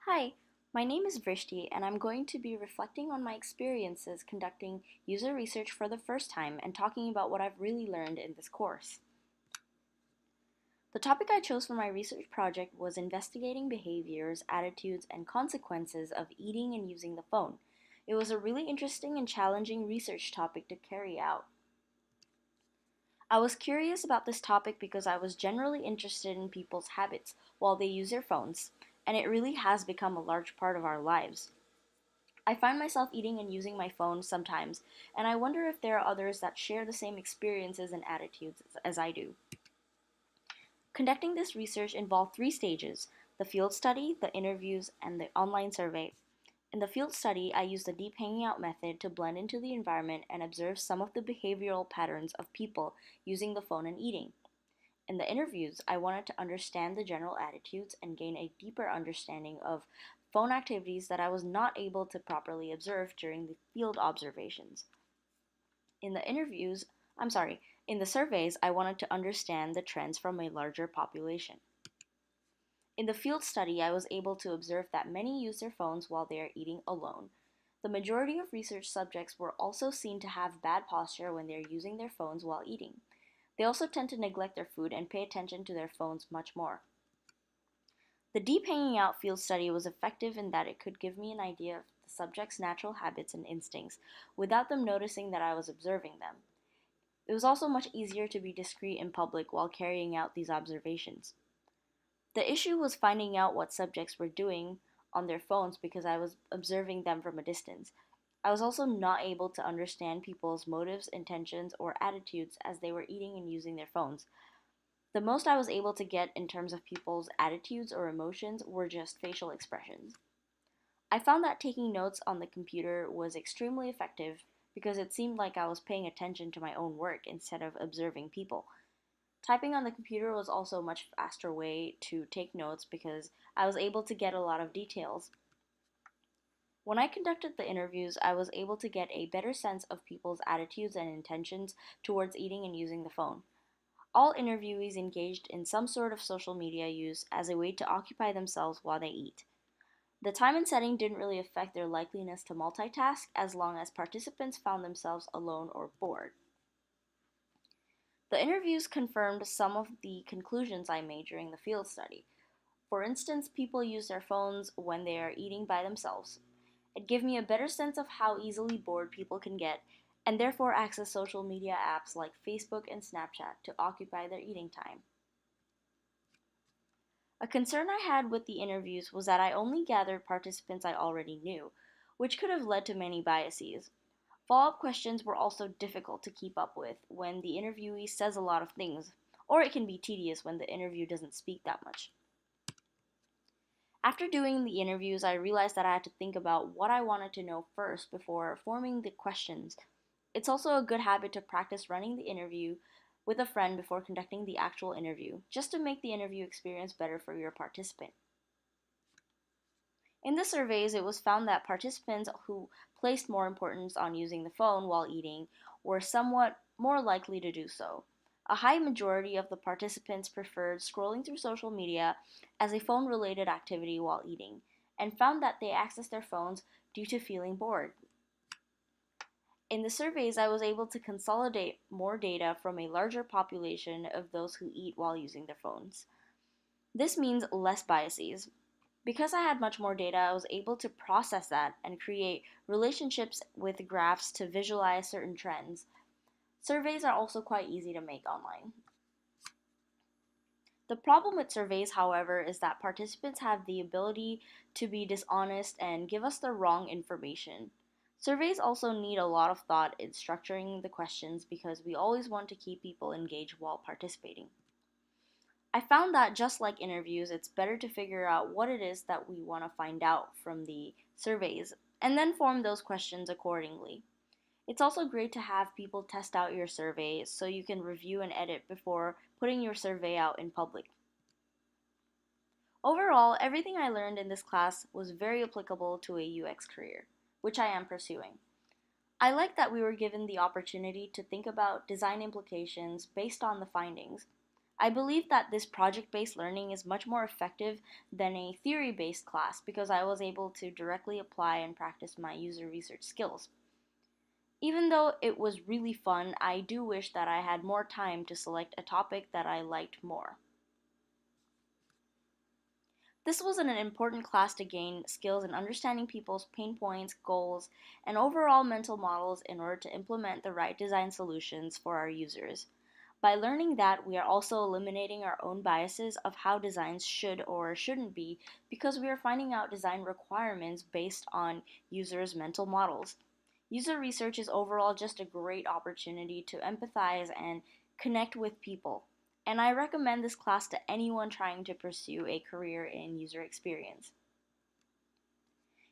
Hi, my name is Vrishti, and I'm going to be reflecting on my experiences conducting user research for the first time and talking about what I've really learned in this course. The topic I chose for my research project was investigating behaviors, attitudes, and consequences of eating and using the phone. It was a really interesting and challenging research topic to carry out. I was curious about this topic because I was generally interested in people's habits while they use their phones, and it really has become a large part of our lives. I find myself eating and using my phone sometimes, and I wonder if there are others that share the same experiences and attitudes as I do. Conducting this research involved three stages: the field study, the interviews, and the online survey. In the field study, I used the deep hanging out method to blend into the environment and observe some of the behavioral patterns of people using the phone and eating. In the interviews, I wanted to understand the general attitudes and gain a deeper understanding of phone activities that I was not able to properly observe during the field observations. In the interviews, I'm sorry, in the surveys, I wanted to understand the trends from a larger population. In the field study, I was able to observe that many use their phones while they are eating alone. The majority of research subjects were also seen to have bad posture when they are using their phones while eating. They also tend to neglect their food and pay attention to their phones much more. The deep hanging out field study was effective in that it could give me an idea of the subject's natural habits and instincts without them noticing that I was observing them. It was also much easier to be discreet in public while carrying out these observations. The issue was finding out what subjects were doing on their phones because I was observing them from a distance. I was also not able to understand people's motives, intentions, or attitudes as they were eating and using their phones. The most I was able to get in terms of people's attitudes or emotions were just facial expressions. I found that taking notes on the computer was extremely effective because it seemed like I was paying attention to my own work instead of observing people. Typing on the computer was also a much faster way to take notes because I was able to get a lot of details. When I conducted the interviews, I was able to get a better sense of people's attitudes and intentions towards eating and using the phone. All interviewees engaged in some sort of social media use as a way to occupy themselves while they eat. The time and setting didn't really affect their likeliness to multitask as long as participants found themselves alone or bored. The interviews confirmed some of the conclusions I made during the field study. For instance, people use their phones when they are eating by themselves. It gave me a better sense of how easily bored people can get and therefore access social media apps like Facebook and Snapchat to occupy their eating time. A concern I had with the interviews was that I only gathered participants I already knew, which could have led to many biases. Follow up questions were also difficult to keep up with when the interviewee says a lot of things, or it can be tedious when the interview doesn't speak that much. After doing the interviews, I realized that I had to think about what I wanted to know first before forming the questions. It's also a good habit to practice running the interview with a friend before conducting the actual interview, just to make the interview experience better for your participant. In the surveys, it was found that participants who placed more importance on using the phone while eating were somewhat more likely to do so. A high majority of the participants preferred scrolling through social media as a phone related activity while eating, and found that they accessed their phones due to feeling bored. In the surveys, I was able to consolidate more data from a larger population of those who eat while using their phones. This means less biases. Because I had much more data, I was able to process that and create relationships with graphs to visualize certain trends. Surveys are also quite easy to make online. The problem with surveys, however, is that participants have the ability to be dishonest and give us the wrong information. Surveys also need a lot of thought in structuring the questions because we always want to keep people engaged while participating. I found that just like interviews, it's better to figure out what it is that we want to find out from the surveys and then form those questions accordingly. It's also great to have people test out your survey so you can review and edit before putting your survey out in public. Overall, everything I learned in this class was very applicable to a UX career, which I am pursuing. I like that we were given the opportunity to think about design implications based on the findings. I believe that this project-based learning is much more effective than a theory-based class because I was able to directly apply and practice my user research skills. Even though it was really fun, I do wish that I had more time to select a topic that I liked more. This was an important class to gain skills in understanding people's pain points, goals, and overall mental models in order to implement the right design solutions for our users. By learning that, we are also eliminating our own biases of how designs should or shouldn't be because we are finding out design requirements based on users' mental models. User research is overall just a great opportunity to empathize and connect with people, and I recommend this class to anyone trying to pursue a career in user experience.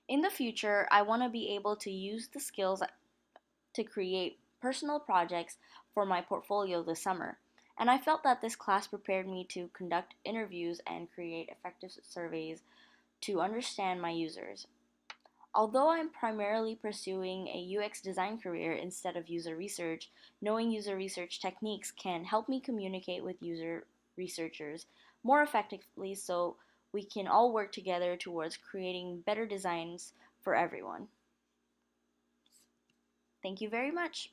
In the future, I want to be able to use the skills to create personal projects for my portfolio this summer, and I felt that this class prepared me to conduct interviews and create effective surveys to understand my users. Although I'm primarily pursuing a UX design career instead of user research, knowing user research techniques can help me communicate with user researchers more effectively so we can all work together towards creating better designs for everyone. Thank you very much.